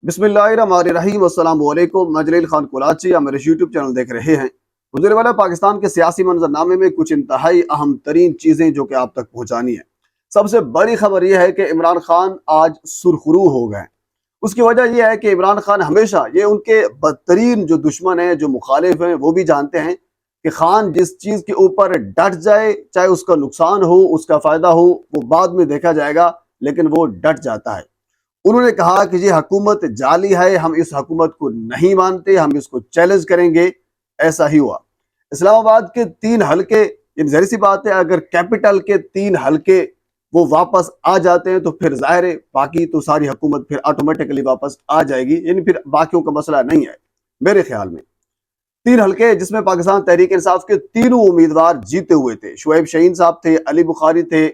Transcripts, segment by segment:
बिस्मिल्लाहिर्रहमानिर्रहीम। अस्सलाम वालेकुम। मैं जलील खान कोलाची, आप मेरे यूट्यूब चैनल देख रहे हैं। गुज़रे वाला पाकिस्तान के सियासी मंजरनामे में कुछ इंतहाई अहम तरीन चीज़ें जो कि आप तक पहुँचानी है। सबसे बड़ी खबर यह है कि इमरान खान आज सुरखरू हो गए। उसकी वजह यह है कि इमरान खान हमेशा, ये उनके बदतरीन जो दुश्मन हैं, जो मुखालिफ हैं, वो भी जानते हैं कि खान जिस चीज़ के ऊपर डट जाए, चाहे उसका नुकसान हो, उसका फ़ायदा हो, वो बाद में देखा जाएगा, लेकिन वो डट जाता है। उन्होंने कहा कि ये हुकूमत जाली है, हम इस हुकूमत को नहीं मानते, हम इसको चैलेंज करेंगे। ऐसा ही हुआ। इस्लामाबाद के 3 हलके, ये ज़ाहिर सी बात है, अगर कैपिटल के 3 हलके वो वापस आ जाते हैं तो फिर जाहिर है बाकी तो सारी हुकूमत फिर ऑटोमेटिकली वापस आ जाएगी, यानी फिर बाकियों का मसला नहीं है मेरे ख्याल में। 3 हलके जिसमें पाकिस्तान तहरीक इंसाफ के तीनों उम्मीदवार जीते हुए थे। शुएब शाहीन साहब थे, अली बुखारी थे,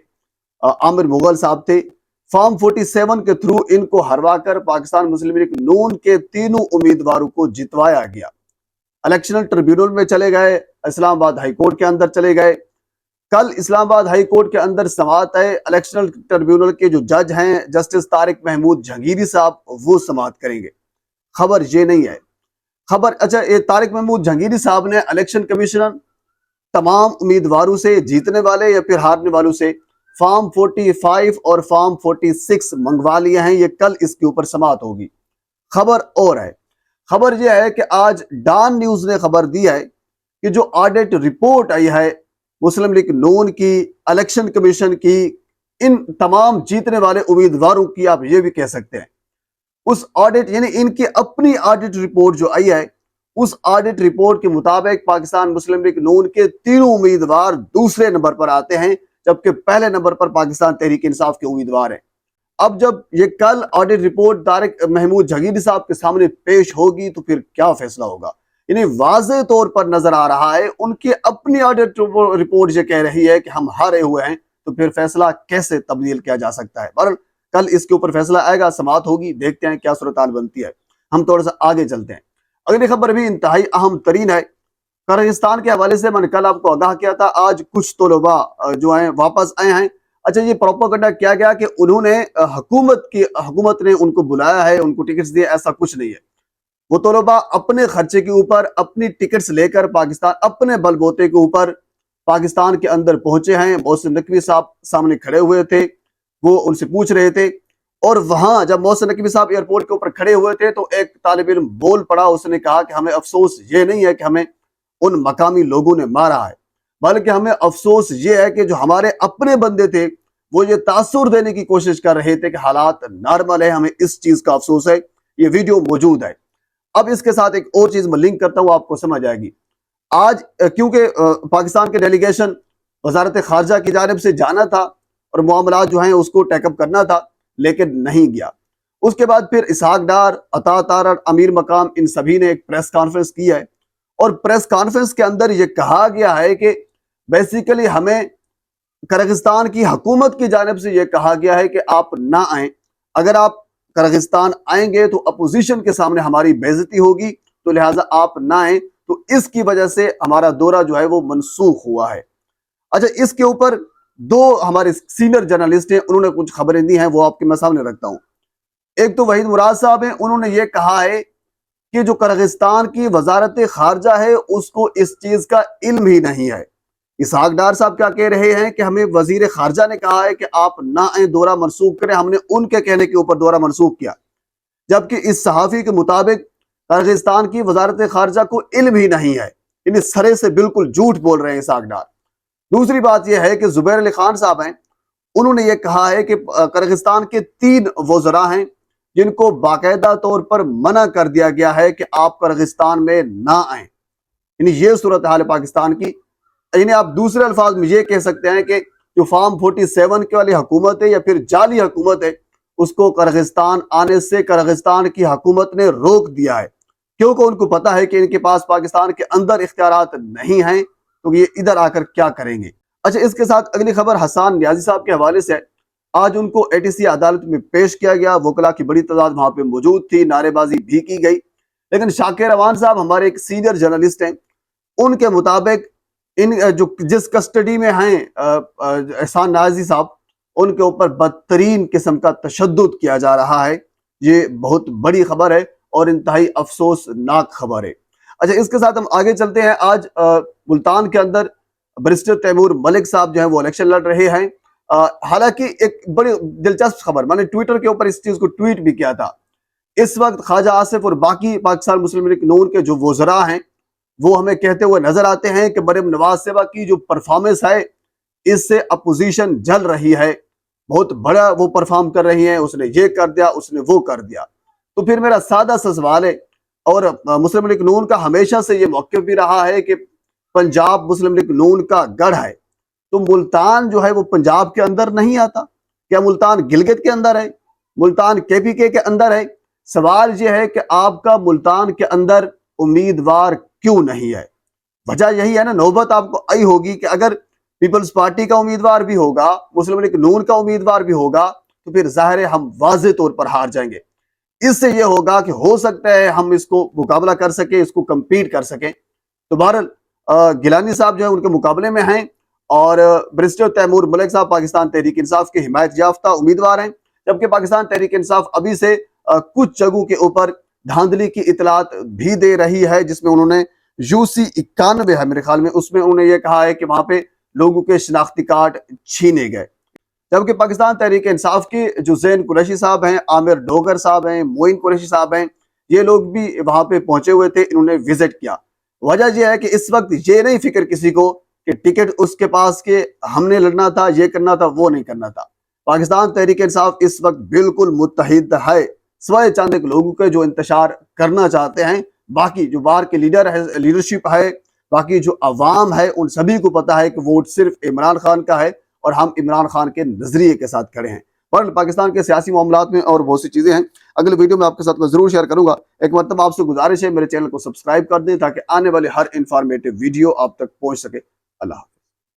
आमिर मुगल साहब थे। फॉर्म 47 के थ्रू इनको हरवाकर पाकिस्तान मुस्लिम लीग नून के तीनों उम्मीदवारों को जितवाया गया। इलेक्शनल ट्रिब्यूनल में चले गए, इस्लामाबाद हाई कोर्ट के अंदर चले गए। कल इस्लामाबाद हाई कोर्ट के अंदर समाअत है। इलेक्शनल ट्रिब्यूनल के जो जज हैं जस्टिस तारिक महमूद जहांगीरी साहब, वो समाअत करेंगे। खबर ये नहीं है, खबर अच्छा, ये तारिक महमूद जहांगीरी साहब ने इलेक्शन कमीशनर तमाम उम्मीदवारों से, जीतने वाले या फिर हारने वालों से, फॉर्म 45 और फॉर्म 46 मंगवा लिए हैं। ये कल इसके ऊपर समाअत होगी। खबर और है, खबर यह है कि आज डॉन न्यूज ने खबर दी है कि जो ऑडिट रिपोर्ट आई है मुस्लिम लीग नून की, इलेक्शन कमीशन की, इन तमाम जीतने वाले उम्मीदवारों की, आप ये भी कह सकते हैं, उस ऑडिट यानी इनकी अपनी ऑडिट रिपोर्ट जो आई है, उस ऑडिट रिपोर्ट के मुताबिक पाकिस्तान मुस्लिम लीग नून के तीनों उम्मीदवार दूसरे नंबर पर आते हैं, जबकि पहले नंबर पर पाकिस्तान तहरीक इंसाफ के उम्मीदवार हैं। अब जब ये कल ऑडिट रिपोर्ट तारिक महमूद जहांगीरी साहब के सामने पेश होगी तो फिर क्या फैसला होगा। यानी वाज़े तौर पर नजर आ रहा है उनकी अपनी ऑडिट रिपोर्ट ये कह रही है कि हम हारे हुए हैं, तो फिर फैसला कैसे तब्दील किया जा सकता है। पर कल इसके ऊपर फैसला आएगा, समाअत होगी, देखते हैं क्या सूरत हाल बनती है। हम थोड़ा सा आगे चलते हैं। अगली खबर भी इंतहाई अहम तरीन है। किर्गिस्तान के हवाले से मैंने कल आपको आगाह किया था, आज कुछ तलबा जो हैं वापस आए हैं। अच्छा, ये प्रोपेगेंडा किया गया कि उन्होंने हुकूमत ने उनको बुलाया है, उनको टिकट्स दिए, ऐसा कुछ नहीं है। वो तलबा अपने खर्चे के ऊपर अपनी टिकट्स लेकर पाकिस्तान, अपने बलबूते के ऊपर पाकिस्तान के अंदर पहुंचे हैं। मोहसिन नकवी साहब सामने खड़े हुए थे, वो उनसे पूछ रहे थे। और वहां जब मोहसिन नकवी साहब एयरपोर्ट के ऊपर खड़े हुए थे तो एक तालिब इल्म बोल पड़ा, उसने कहा कि हमें अफसोस ये नहीं है कि हमें उन मकामी लोगों ने मारा है, बल्कि हमें अफसोस ये है कि जो हमारे अपने बंदे थे वो ये तासुर देने की कोशिश कर रहे थे कि हालात नॉर्मल है, हमें इस चीज का अफसोस है। ये वीडियो मौजूद है। अब इसके साथ एक और चीज मैं लिंक करता हूं, आपको समझ आएगी। आज क्योंकि पाकिस्तान के डेलीगेशन वजारत खारजा की जानिब से जाना था और मामला जो है उसको टेकअप करना था, लेकिन नहीं गया। उसके बाद फिर इसहाक डार, अता तारड़, अमीर मकाम, इन सभी ने एक प्रेस कॉन्फ्रेंस की है और प्रेस कॉन्फ्रेंस के अंदर यह कहा गया है कि बेसिकली हमें किर्गिस्तान की हुकूमत की जानिब से यह कहा गया है कि आप ना आए। अगर आप किर्गिस्तान आएंगे तो अपोजिशन के सामने हमारी बेइज्जती होगी, तो लिहाजा आप ना आए। तो इसकी वजह से हमारा दौरा जो है वो मनसूख हुआ है। अच्छा, इसके ऊपर 2 हमारे सीनियर जर्नलिस्ट हैं, उन्होंने कुछ खबरें दी हैं, वो आपके मैं सामने रखता हूं। एक तो वहीद मुराद साहब हैं, उन्होंने ये कहा है कि जो किर्गिस्तान की वजारत खारजा है उसको इस चीज का इल्म ही नहीं है। इसहाक डार साहब क्या कह रहे हैं कि हमें वजीर खारजा ने कहा है कि आप ना आए, दौरा मनसूख करें, हमने उनके कहने के ऊपर दौरा मनसूख किया, जबकि इस सहाफी के मुताबिक किर्गिस्तान की वजारत खारजा को इल्म ही नहीं है। यानी सरे से बिल्कुल झूठ बोल रहे हैं इसहाक डार। दूसरी बात यह है कि जुबैर अली खान साहब हैं, उन्होंने ये कहा है कि किर्गिस्तान के 3 वज़रा हैं जिनको बाकायदा तौर पर मना कर दिया गया है कि आप किर्गिस्तान में ना आए। यानी ये सूरत हाल है पाकिस्तान की। यानी आप दूसरे अल्फाज में ये कह सकते हैं कि जो फॉर्म 47 के वाली हुकूमत है या फिर जाली हुकूमत है, उसको किर्गिस्तान आने से किर्गिस्तान की हुकूमत ने रोक दिया है, क्योंकि उनको पता है कि इनके पास पाकिस्तान के अंदर इख्तियारात नहीं हैं, तो ये इधर आकर क्या करेंगे। अच्छा, इसके साथ अगली खबर हसन नियाजी साहब के हवाले से है। आज उनको एटीसी अदालत में पेश किया गया, वकला की बड़ी तादाद वहां पे मौजूद थी, नारेबाजी भी की गई, लेकिन शाकिर रवान साहब हमारे एक सीनियर जर्नलिस्ट हैं, उनके मुताबिक इन जो जिस कस्टडी में हैं एहसान नियाजी साहब, उनके ऊपर बदतरीन किस्म का तशद्दुद किया जा रहा है। یہ بہت بڑی خبر ہے اور انتہائی افسوسناک خبر ہے۔ اچھا، اس کے ساتھ ہم آگے چلتے ہیں۔ آج ملتان کے اندر بیرسٹر تیمور ملک صاحب جو ہیں وہ الیکشن لڑ رہے ہیں۔ حالانکہ ایک بڑی دلچسپ خبر، میں نے ٹویٹر کے اوپر اس چیز کو ٹویٹ بھی کیا تھا، اس وقت خواجہ آصف اور باقی پاکستان مسلم لیگ نون کے جو وزراء ہیں وہ ہمیں کہتے ہوئے نظر آتے ہیں کہ مریم نواز صاحبہ کی جو پرفارمنس ہے اس سے اپوزیشن جل رہی ہے، بہت بڑا وہ پرفارم کر رہی ہیں، اس نے یہ کر دیا، اس نے وہ کر دیا۔ تو پھر میرا سادہ سا سوال ہے، اور مسلم لیگ نون کا ہمیشہ سے یہ موقف بھی رہا ہے کہ پنجاب مسلم لیگ نون کا گڑھ ہے، تو ملتان جو ہے وہ پنجاب کے اندر نہیں آتا؟ کیا ملتان گلگت کے اندر ہے؟ ملتان KPK کے اندر ہے؟ سوال یہ ہے کہ آپ کا ملتان کے اندر امیدوار کیوں نہیں ہے؟ وجہ یہی ہے نا، نوبت آپ کو آئی ہوگی کہ اگر پیپلز پارٹی کا امیدوار بھی ہوگا، مسلم لیگ نون کا امیدوار بھی ہوگا، تو پھر ظاہر ہے ہم واضح طور پر ہار جائیں گے۔ اس سے یہ ہوگا کہ ہو سکتا ہے ہم اس کو مقابلہ کر سکیں، اس کو کمپیٹ کر سکیں۔ تو بہرحال گیلانی صاحب جو ہے ان کے مقابلے میں ہیں، اور بیرسٹر تیمور ملک صاحب پاکستان تحریک انصاف کے حمایت یافتہ امیدوار ہیں، جبکہ پاکستان تحریک انصاف ابھی سے کچھ جگہوں کے اوپر دھاندلی کی اطلاعات بھی دے رہی ہے، جس میں انہوں نے UC 91 ہے میرے خیال میں، اس میں انہوں نے یہ کہا ہے کہ وہاں پہ لوگوں کے شناختی کارڈ چھینے گئے۔ جبکہ پاکستان تحریک انصاف کے جو زین قریشی صاحب ہیں، عامر ڈوگر صاحب ہیں، معین قریشی صاحب ہیں، یہ لوگ بھی وہاں پہ پہنچے ہوئے تھے، انہوں نے وزٹ کیا۔ وجہ یہ ہے کہ اس وقت یہ نہیں فکر کسی کو کہ ٹکٹ اس کے پاس کہ ہم نے لڑنا تھا، یہ کرنا تھا، وہ نہیں کرنا تھا۔ پاکستان تحریک انصاف اس وقت بالکل متحد ہے، سوائے چند ایک لوگوں کے جو انتشار کرنا چاہتے ہیں۔ باقی جو باہر کے لیڈرشپ ہے، باقی جو عوام ہے، ان سبھی کو پتا ہے کہ ووٹ صرف عمران خان کا ہے، اور ہم عمران خان کے نظریے کے ساتھ کھڑے ہیں۔ پر پاکستان کے سیاسی معاملات میں اور بہت سی چیزیں ہیں، اگلے ویڈیو میں آپ کے ساتھ میں ضرور شیئر کروں گا۔ ایک مرتبہ آپ سے گزارش ہے میرے چینل کو سبسکرائب کر دیں تاکہ آنے والے ہر انفارمیٹیو ویڈیو آپ تک پہنچ سکے۔ اللہ حافظ۔